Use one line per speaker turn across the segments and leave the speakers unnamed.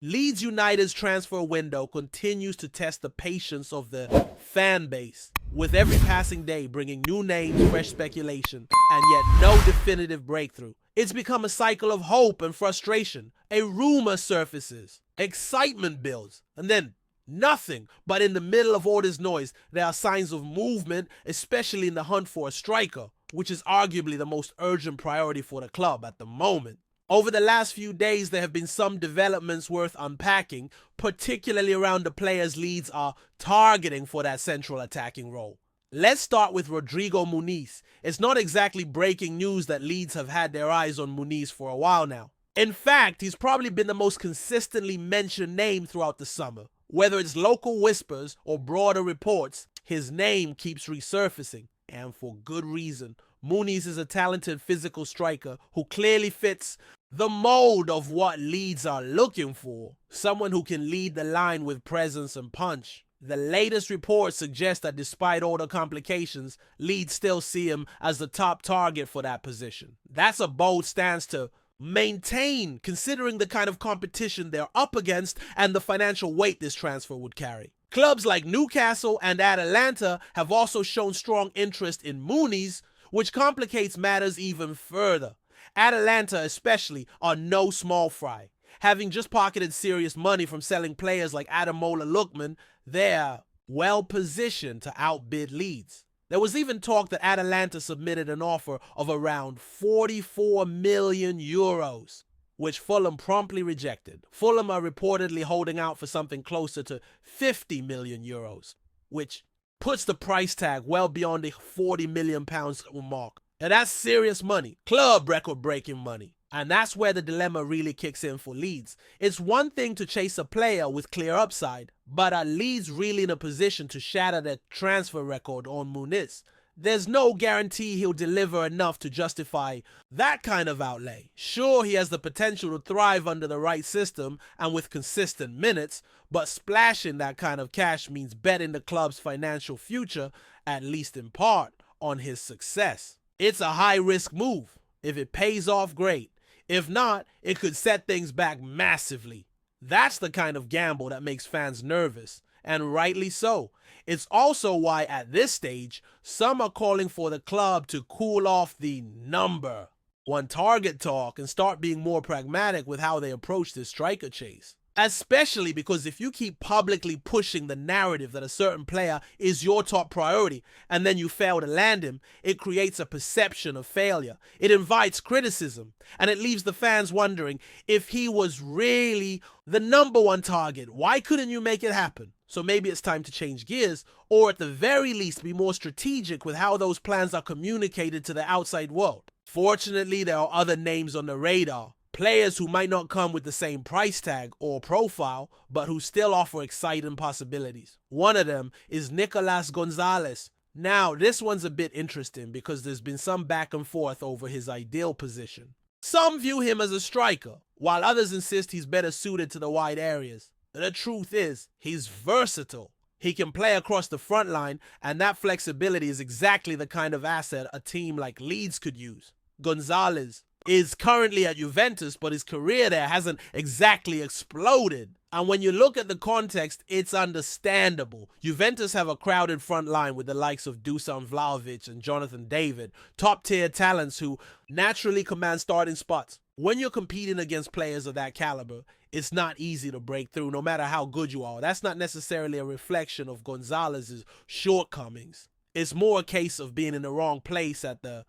Leeds United's transfer window continues to test the patience of the fan base, with every passing day bringing new names, fresh speculation, and yet no definitive breakthrough. It's become a cycle of hope and frustration. A rumor surfaces, excitement builds, and then nothing. But in the middle of all this noise, there are signs of movement, especially in the hunt for a striker, which is arguably the most urgent priority for the club at the moment. Over the last few days, there have been some developments worth unpacking, particularly around the players Leeds are targeting for that central attacking role. Let's start with Rodrigo Muniz. It's not exactly breaking news that Leeds have had their eyes on Muniz for a while now. In fact, he's probably been the most consistently mentioned name throughout the summer. Whether it's local whispers or broader reports, his name keeps resurfacing, and for good reason. Muniz is a talented physical striker who clearly fits the mold of what Leeds are looking for. Someone who can lead the line with presence and punch. The latest reports suggest that despite all the complications, Leeds still see him as the top target for that position. That's a bold stance to maintain, considering the kind of competition they're up against and the financial weight this transfer would carry. Clubs like Newcastle and Atalanta have also shown strong interest in Muniz, which complicates matters even further. Atalanta especially are no small fry. Having just pocketed serious money from selling players like Ademola Lookman, they're well positioned to outbid Leeds. There was even talk that Atalanta submitted an offer of around 44 million euros, which Fulham promptly rejected. Fulham are reportedly holding out for something closer to 50 million euros, which puts the price tag well beyond the 40 million pounds mark. And that's serious money, club record-breaking money. And that's where the dilemma really kicks in for Leeds. It's one thing to chase a player with clear upside, but are Leeds really in a position to shatter their transfer record on Muniz? There's no guarantee he'll deliver enough to justify that kind of outlay. Sure, he has the potential to thrive under the right system and with consistent minutes, but splashing that kind of cash means betting the club's financial future, at least in part, on his success. It's a high-risk move. If it pays off, great. If not, it could set things back massively. That's the kind of gamble that makes fans nervous, and rightly so. It's also why, at this stage, some are calling for the club to cool off the number one target talk and start being more pragmatic with how they approach this striker chase. Especially because if you keep publicly pushing the narrative that a certain player is your top priority and then you fail to land him, it creates a perception of failure. It invites criticism, and it leaves the fans wondering if he was really the number one target. Why couldn't you make it happen? So maybe it's time to change gears, or at the very least be more strategic with how those plans are communicated to the outside world. Fortunately, there are other names on the radar. Players who might not come with the same price tag or profile, but who still offer exciting possibilities. One of them is Nicolas Gonzalez. Now, this one's a bit interesting because there's been some back and forth over his ideal position. Some view him as a striker, while others insist he's better suited to the wide areas. The truth is, he's versatile. He can play across the front line, and that flexibility is exactly the kind of asset a team like Leeds could use. Gonzalez is currently at Juventus, but his career there hasn't exactly exploded. And when you look at the context, it's understandable. Juventus have a crowded front line with the likes of Dusan Vlahovic and Jonathan David, top-tier talents who naturally command starting spots. When you're competing against players of that caliber, it's not easy to break through, no matter how good you are. That's not necessarily a reflection of Gonzalez's shortcomings. It's more a case of being in the wrong place at the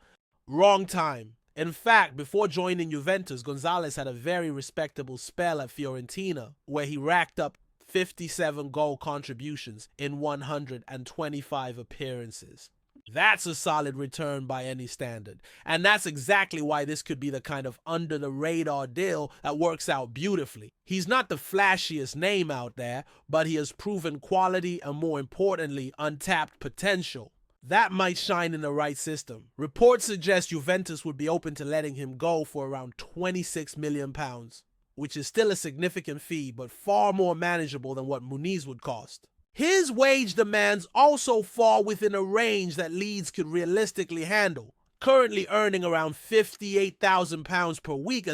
wrong time. In fact, before joining Juventus, Gonzalez had a very respectable spell at Fiorentina, where he racked up 57 goal contributions in 125 appearances. That's a solid return by any standard. And that's exactly why this could be the kind of under-the-radar deal that works out beautifully. He's not the flashiest name out there, but he has proven quality and, more importantly, untapped potential. That might shine in the right system. Reports suggest Juventus would be open to letting him go for around £26 million, which is still a significant fee, but far more manageable than what Muniz would cost. His wage demands also fall within a range that Leeds could realistically handle. currently earning around £58,000 per week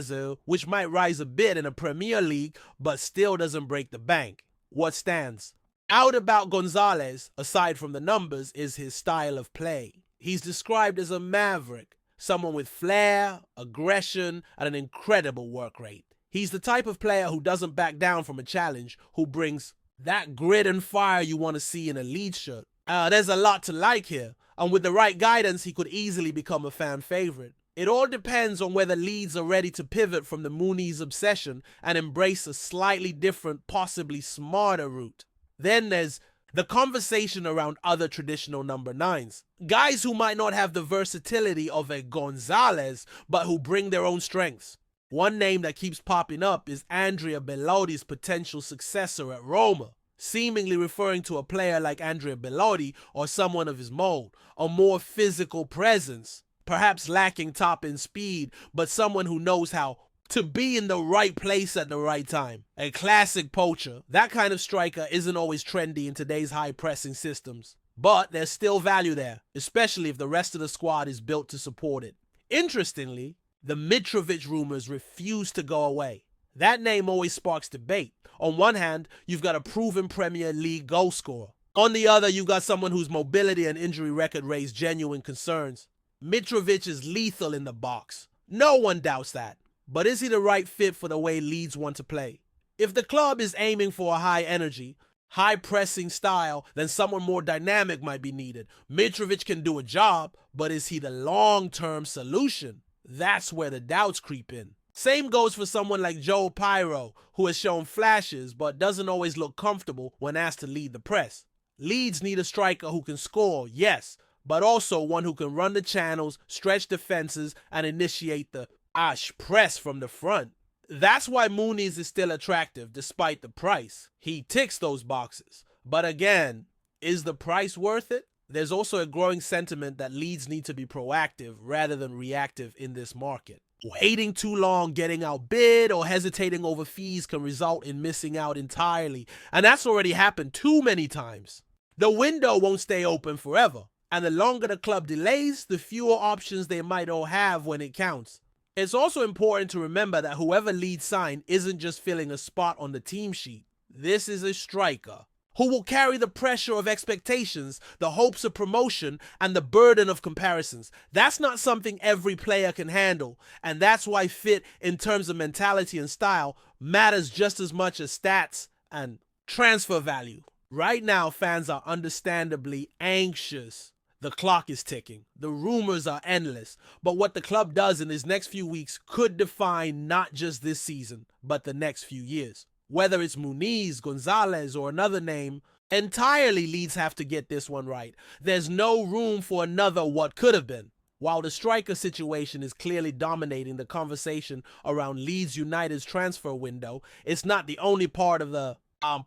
which might rise a bit in a Premier League, but still doesn't break the bank. What stands out about Gonzalez, aside from the numbers, is his style of play. He's described as a maverick, someone with flair, aggression, and an incredible work rate. He's the type of player who doesn't back down from a challenge, who brings that grit and fire you want to see in a Leeds shirt. There's a lot to like here, and with the right guidance, he could easily become a fan favorite. It all depends on whether Leeds are ready to pivot from the Muniz obsession and embrace a slightly different, possibly smarter route. Then there's the conversation around other traditional number 9s. Guys who might not have the versatility of a Gonzalez, but who bring their own strengths. One name that keeps popping up is Andrea Belotti's potential successor at Roma, seemingly referring to a player like Andrea Belotti or someone of his mold, a more physical presence, perhaps lacking top-end speed, but someone who knows how to be in the right place at the right time. A classic poacher. That kind of striker isn't always trendy in today's high-pressing systems, but there's still value there, especially if the rest of the squad is built to support it. Interestingly, the Mitrovic rumors refuse to go away. That name always sparks debate. On one hand, you've got a proven Premier League goal scorer. On the other, you've got someone whose mobility and injury record raise genuine concerns. Mitrovic is lethal in the box. No one doubts that. But is he the right fit for the way Leeds want to play? If the club is aiming for a high energy, high pressing style, then someone more dynamic might be needed. Mitrovic can do a job, but is he the long-term solution? That's where the doubts creep in. Same goes for someone like Joe Pyro, who has shown flashes but doesn't always look comfortable when asked to lead the press. Leeds need a striker who can score, yes, but also one who can run the channels, stretch defenses, and initiate the press from the front. That's why Muniz is still attractive despite the price. He ticks those boxes. But again, is the price worth it? There's also a growing sentiment that Leeds need to be proactive rather than reactive in this market. Waiting too long, getting outbid, or hesitating over fees can result in missing out entirely. And that's already happened too many times. The window won't stay open forever. And the longer the club delays, the fewer options they might all have when it counts. It's also important to remember that whoever Leeds sign isn't just filling a spot on the team sheet. This is a striker who will carry the pressure of expectations, the hopes of promotion, and the burden of comparisons. That's not something every player can handle, and that's why fit in terms of mentality and style matters just as much as stats and transfer value. Right now, fans are understandably anxious. The clock is ticking. The rumors are endless. But what the club does in these next few weeks could define not just this season, but the next few years. Whether it's Muniz, Gonzalez, or another name, entirely Leeds have to get this one right. There's no room for another what could have been. While the striker situation is clearly dominating the conversation around Leeds United's transfer window, it's not the only part of the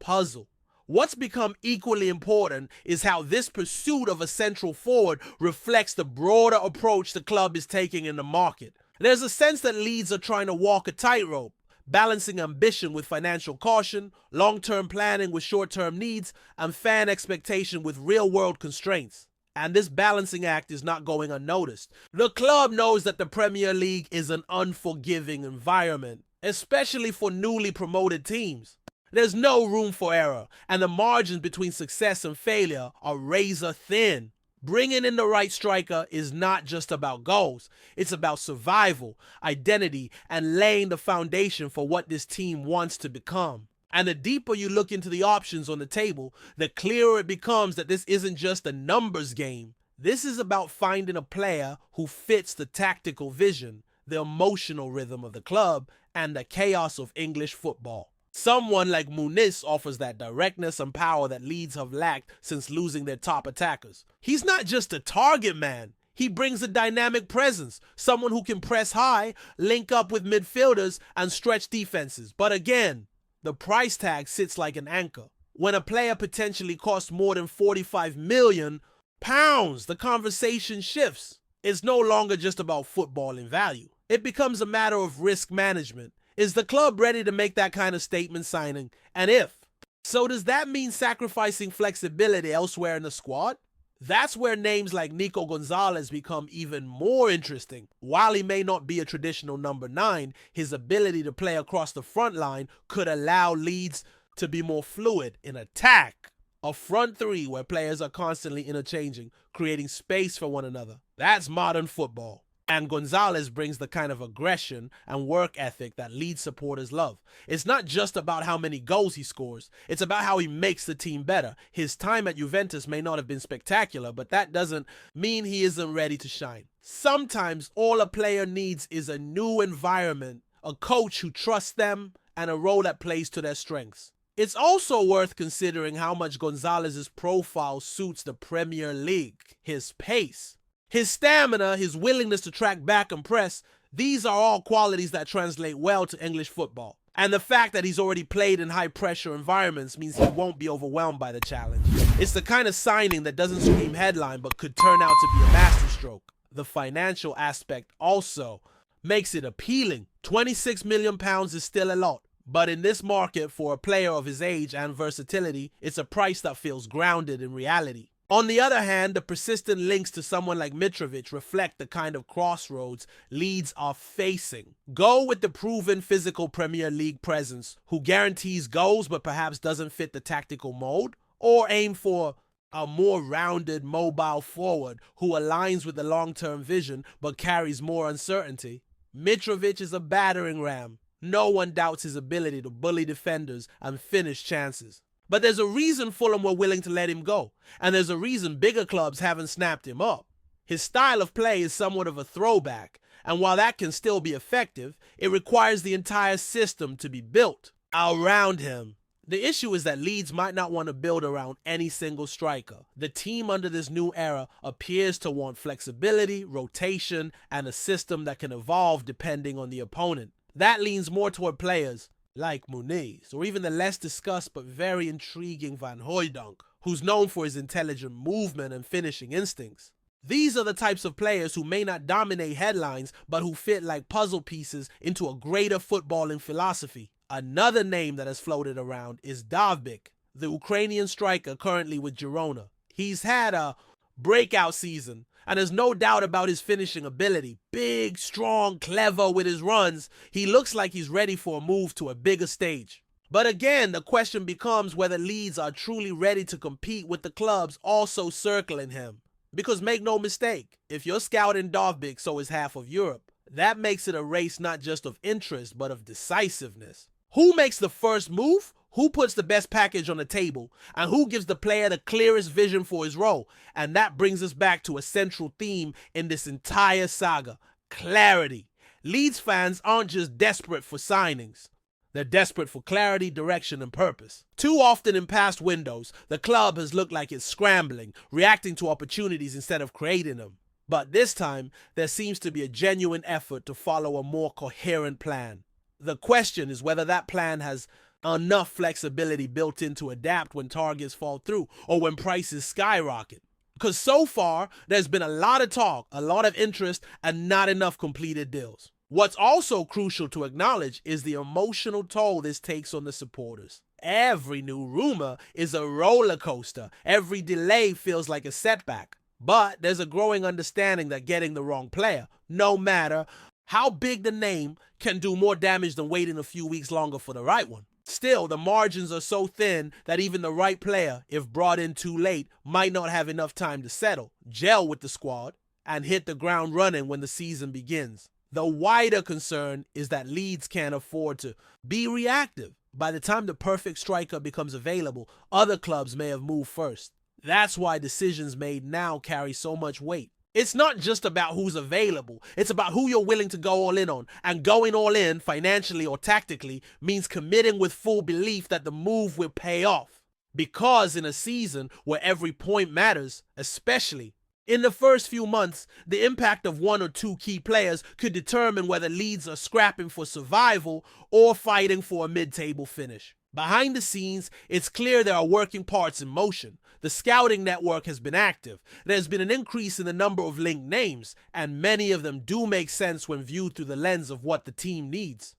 puzzle. What's become equally important is how this pursuit of a central forward reflects the broader approach the club is taking in the market. There's a sense that Leeds are trying to walk a tightrope, balancing ambition with financial caution, long-term planning with short-term needs, and fan expectation with real-world constraints. And this balancing act is not going unnoticed. The club knows that the Premier League is an unforgiving environment, especially for newly promoted teams. There's no room for error, and the margins between success and failure are razor thin. Bringing in the right striker is not just about goals. It's about survival, identity, and laying the foundation for what this team wants to become. And the deeper you look into the options on the table, the clearer it becomes that this isn't just a numbers game. This is about finding a player who fits the tactical vision, the emotional rhythm of the club, and the chaos of English football. Someone like Muniz offers that directness and power that Leeds have lacked since losing their top attackers. He's not just a target man. He brings a dynamic presence, someone who can press high, link up with midfielders, and stretch defenses. But again, the price tag sits like an anchor. When a player potentially costs more than £45 million, the conversation shifts. It's no longer just about footballing value. It becomes a matter of risk management. Is the club ready to make that kind of statement signing? And if so, does that mean sacrificing flexibility elsewhere in the squad? That's where names like Nico Gonzalez become even more interesting. While he may not be a traditional number 9, his ability to play across the front line could allow Leeds to be more fluid in attack. A front 3 where players are constantly interchanging, creating space for one another. That's modern football. And Gonzalez brings the kind of aggression and work ethic that Leeds supporters love. It's not just about how many goals he scores, it's about how he makes the team better. His time at Juventus may not have been spectacular, but that doesn't mean he isn't ready to shine. Sometimes all a player needs is a new environment, a coach who trusts them, and a role that plays to their strengths. It's also worth considering how much Gonzalez's profile suits the Premier League. His pace, his stamina, his willingness to track back and press, these are all qualities that translate well to English football. And the fact that he's already played in high-pressure environments means he won't be overwhelmed by the challenge. It's the kind of signing that doesn't scream headline but could turn out to be a masterstroke. The financial aspect also makes it appealing. £26 million is still a lot. But in this market, for a player of his age and versatility, it's a price that feels grounded in reality. On the other hand, the persistent links to someone like Mitrovic reflect the kind of crossroads Leeds are facing. Go with the proven physical Premier League presence who guarantees goals but perhaps doesn't fit the tactical mold, or aim for a more rounded, mobile forward who aligns with the long-term vision but carries more uncertainty. Mitrovic is a battering ram. No one doubts his ability to bully defenders and finish chances. But there's a reason Fulham were willing to let him go, and there's a reason bigger clubs haven't snapped him up. His style of play is somewhat of a throwback, and while that can still be effective, it requires the entire system to be built around him. The issue is that Leeds might not want to build around any single striker. The team under this new era appears to want flexibility, rotation, and a system that can evolve depending on the opponent. That leans more toward players like Muniz, or even the less discussed but very intriguing Van Hooijdonk, who's known for his intelligent movement and finishing instincts. These are the types of players who may not dominate headlines, but who fit like puzzle pieces into a greater footballing philosophy. Another name that has floated around is Dovbyk, the Ukrainian striker currently with Girona. He's had a breakout season, and there's no doubt about his finishing ability. Big, strong, clever with his runs, he looks like he's ready for a move to a bigger stage. But again, the question becomes whether Leeds are truly ready to compete with the clubs also circling him. Because make no mistake, if you're scouting Dovbyk, so is half of Europe. That makes it a race not just of interest, but of decisiveness. Who makes the first move? Who puts the best package on the table, and who gives the player the clearest vision for his role? And that brings us back to a central theme in this entire saga: clarity. Leeds fans aren't just desperate for signings. They're desperate for clarity, direction, and purpose. Too often in past windows, the club has looked like it's scrambling, reacting to opportunities instead of creating them. But this time, there seems to be a genuine effort to follow a more coherent plan. The question is whether that plan has enough flexibility built in to adapt when targets fall through or when prices skyrocket. Because so far, there's been a lot of talk, a lot of interest, and not enough completed deals. What's also crucial to acknowledge is the emotional toll this takes on the supporters. Every new rumor is a roller coaster. Every delay feels like a setback. But there's a growing understanding that getting the wrong player, no matter how big the name, can do more damage than waiting a few weeks longer for the right one. Still, the margins are so thin that even the right player, if brought in too late, might not have enough time to settle, gel with the squad, and hit the ground running when the season begins. The wider concern is that Leeds can't afford to be reactive. By the time the perfect striker becomes available, other clubs may have moved first. That's why decisions made now carry so much weight. It's not just about who's available, it's about who you're willing to go all in on. And going all in, financially or tactically, means committing with full belief that the move will pay off. Because in a season where every point matters, especially in the first few months, the impact of one or two key players could determine whether Leeds are scrapping for survival or fighting for a mid-table finish. Behind the scenes, it's clear there are working parts in motion. The scouting network has been active. There's been an increase in the number of linked names, and many of them do make sense when viewed through the lens of what the team needs.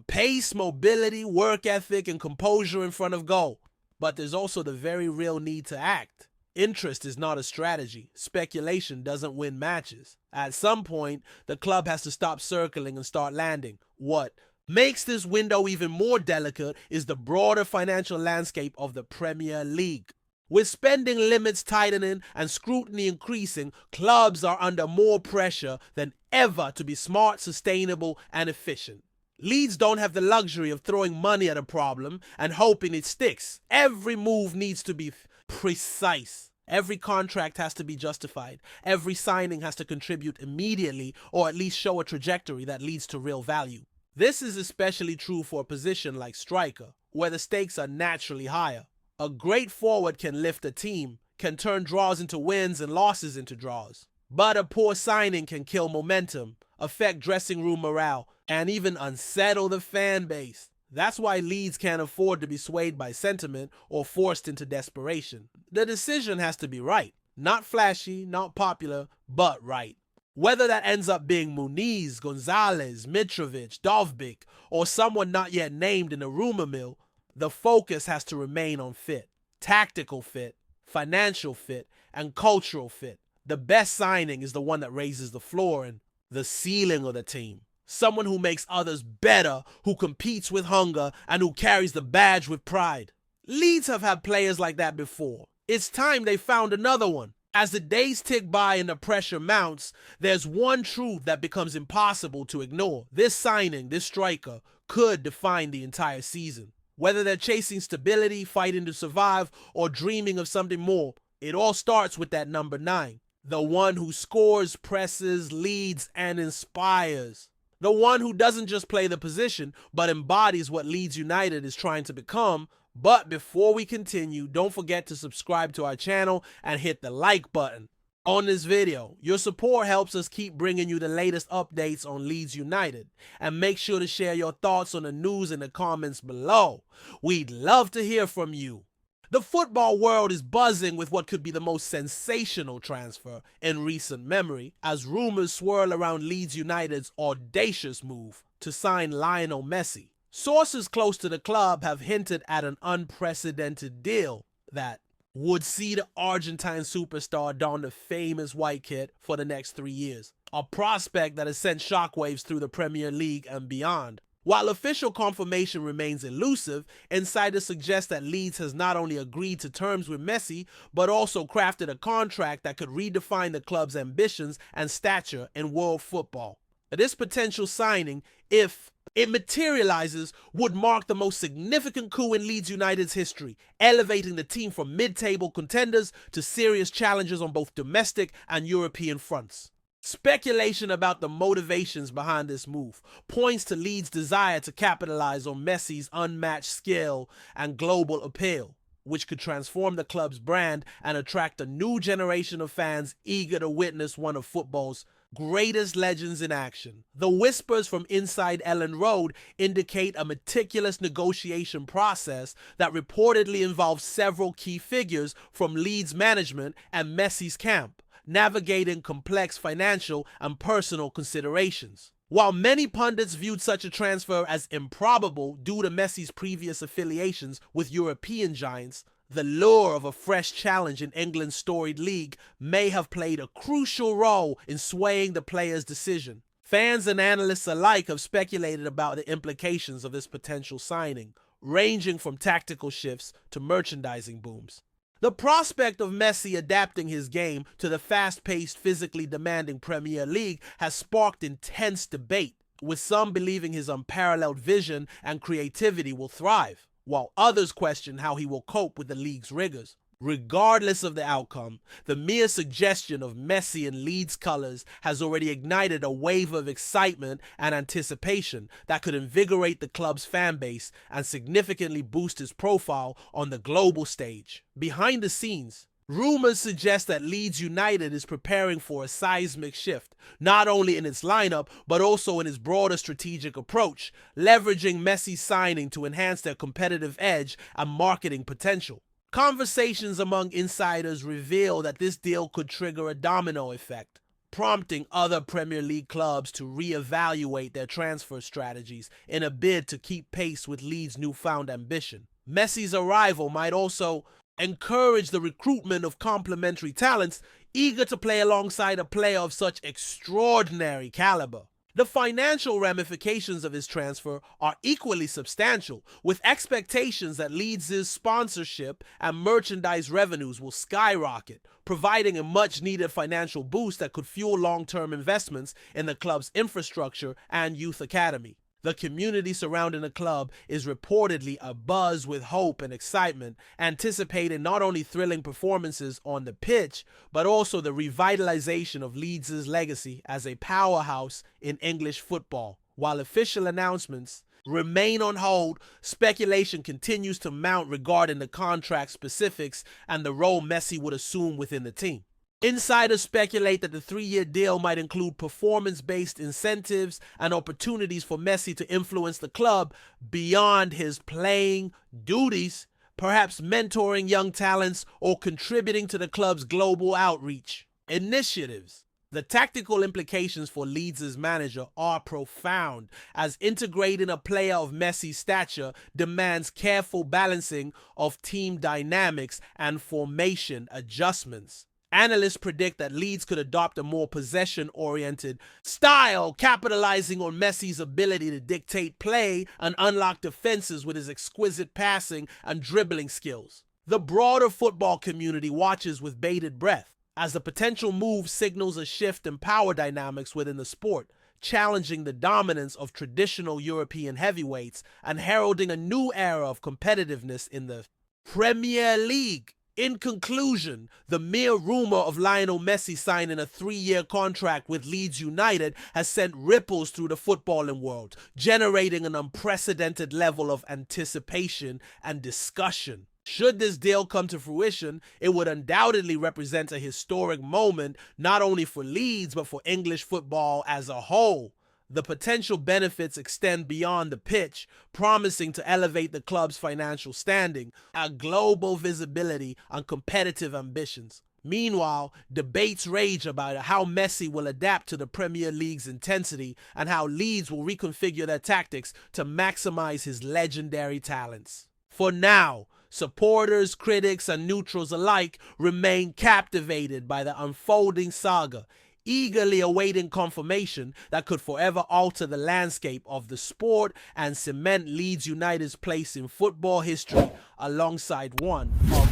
Pace, mobility, work ethic, and composure in front of goal. But there's also the very real need to act. Interest is not a strategy. Speculation doesn't win matches. At some point, the club has to stop circling and start landing. What makes this window even more delicate is the broader financial landscape of the Premier League. With spending limits tightening and scrutiny increasing, clubs are under more pressure than ever to be smart, sustainable, and efficient. Leeds don't have the luxury of throwing money at a problem and hoping it sticks. Every move needs to be precise. Every contract has to be justified. Every signing has to contribute immediately or at least show a trajectory that leads to real value. This is especially true for a position like striker, where the stakes are naturally higher. A great forward can lift a team, can turn draws into wins and losses into draws. But a poor signing can kill momentum, affect dressing room morale, and even unsettle the fan base. That's why Leeds can't afford to be swayed by sentiment or forced into desperation. The decision has to be right. Not flashy, not popular, but right. Whether that ends up being Muniz, Gonzalez, Mitrovic, Dovbyk, or someone not yet named in the rumor mill, the focus has to remain on fit. Tactical fit, financial fit, and cultural fit. The best signing is the one that raises the floor and the ceiling of the team. Someone who makes others better, who competes with hunger, and who carries the badge with pride. Leeds have had players like that before. It's time they found another one. As the days tick by and the pressure mounts, there's one truth that becomes impossible to ignore. This signing, this striker, could define the entire season. Whether they're chasing stability, fighting to survive, or dreaming of something more, it all starts with that number 9. The one who scores, presses, leads, and inspires. The one who doesn't just play the position, but embodies what Leeds United is trying to become. But before we continue, don't forget to subscribe to our channel and hit the like button on this video. Your support helps us keep bringing you the latest updates on Leeds United. And make sure to share your thoughts on the news in the comments below. We'd love to hear from you. The football world is buzzing with what could be the most sensational transfer in recent memory, as rumors swirl around Leeds United's audacious move to sign Lionel Messi. Sources close to the club have hinted at an unprecedented deal that would see the Argentine superstar don the famous white kit for the next 3 years, a prospect that has sent shockwaves through the Premier League and beyond. While official confirmation remains elusive, insiders suggest that Leeds has not only agreed to terms with Messi, but also crafted a contract that could redefine the club's ambitions and stature in world football. This potential signing, if it materializes, would mark the most significant coup in Leeds United's history, elevating the team from mid-table contenders to serious challengers on both domestic and European fronts. Speculation about the motivations behind this move points to Leeds' desire to capitalize on Messi's unmatched skill and global appeal, which could transform the club's brand and attract a new generation of fans eager to witness one of football's greatest legends in action. The whispers from inside Elland Road indicate a meticulous negotiation process that reportedly involves several key figures from Leeds management and Messi's camp, navigating complex financial and personal considerations. While many pundits viewed such a transfer as improbable due to Messi's previous affiliations with European giants, the lure of a fresh challenge in England's storied league may have played a crucial role in swaying the player's decision. Fans and analysts alike have speculated about the implications of this potential signing, ranging from tactical shifts to merchandising booms. The prospect of Messi adapting his game to the fast-paced, physically demanding Premier League has sparked intense debate, with some believing his unparalleled vision and creativity will thrive, while others question how he will cope with the league's rigors. Regardless of the outcome, the mere suggestion of Messi in Leeds colours has already ignited a wave of excitement and anticipation that could invigorate the club's fan base and significantly boost his profile on the global stage. Behind the scenes, rumors suggest that Leeds United is preparing for a seismic shift, not only in its lineup, but also in its broader strategic approach, leveraging Messi's signing to enhance their competitive edge and marketing potential. Conversations among insiders reveal that this deal could trigger a domino effect, prompting other Premier League clubs to reevaluate their transfer strategies in a bid to keep pace with Leeds' newfound ambition. Messi's arrival might also encourage the recruitment of complementary talents eager to play alongside a player of such extraordinary caliber. The financial ramifications of his transfer are equally substantial, with expectations that Leeds' sponsorship and merchandise revenues will skyrocket, providing a much-needed financial boost that could fuel long-term investments in the club's infrastructure and youth academy. The community surrounding the club is reportedly abuzz with hope and excitement, anticipating not only thrilling performances on the pitch, but also the revitalization of Leeds' legacy as a powerhouse in English football. While official announcements remain on hold, speculation continues to mount regarding the contract specifics and the role MESSI would assume within the team. Insiders speculate that the 3-year deal might include performance-based incentives and opportunities for MESSI to influence the club beyond his playing duties, perhaps mentoring young talents or contributing to the club's global outreach initiatives. The tactical implications for Leeds' manager are profound, as integrating a player of MESSI's stature demands careful balancing of team dynamics and formation adjustments. Analysts predict that Leeds could adopt a more possession-oriented style, capitalizing on MESSI's ability to dictate play and unlock defenses with his exquisite passing and dribbling skills. The broader football community watches with bated breath, as the potential move signals a shift in power dynamics within the sport, challenging the dominance of traditional European heavyweights and heralding a new era of competitiveness in the Premier League. In conclusion, the mere rumor of Lionel Messi signing a 3-year contract with Leeds United has sent ripples through the footballing world, generating an unprecedented level of anticipation and discussion. Should this deal come to fruition, it would undoubtedly represent a historic moment not only for Leeds but for English football as a whole. The potential benefits extend beyond the pitch, promising to elevate the club's financial standing, a global visibility, and competitive ambitions. Meanwhile, debates rage about how MESSI will adapt to the Premier League's intensity and how Leeds will reconfigure their tactics to maximize his legendary talents. For now, supporters, critics, and neutrals alike remain captivated by the unfolding saga, eagerly awaiting confirmation that could forever alter the landscape of the sport and cement Leeds United's place in football history alongside one of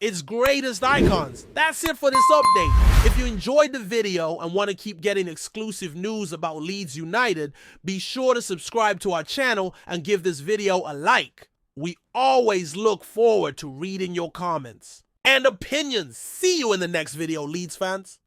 its greatest icons. That's it for this update. If you enjoyed the video and want to keep getting exclusive news about Leeds United, be sure to subscribe to our channel and give this video a like. We always look forward to reading your comments and opinions. See you in the next video, Leeds fans.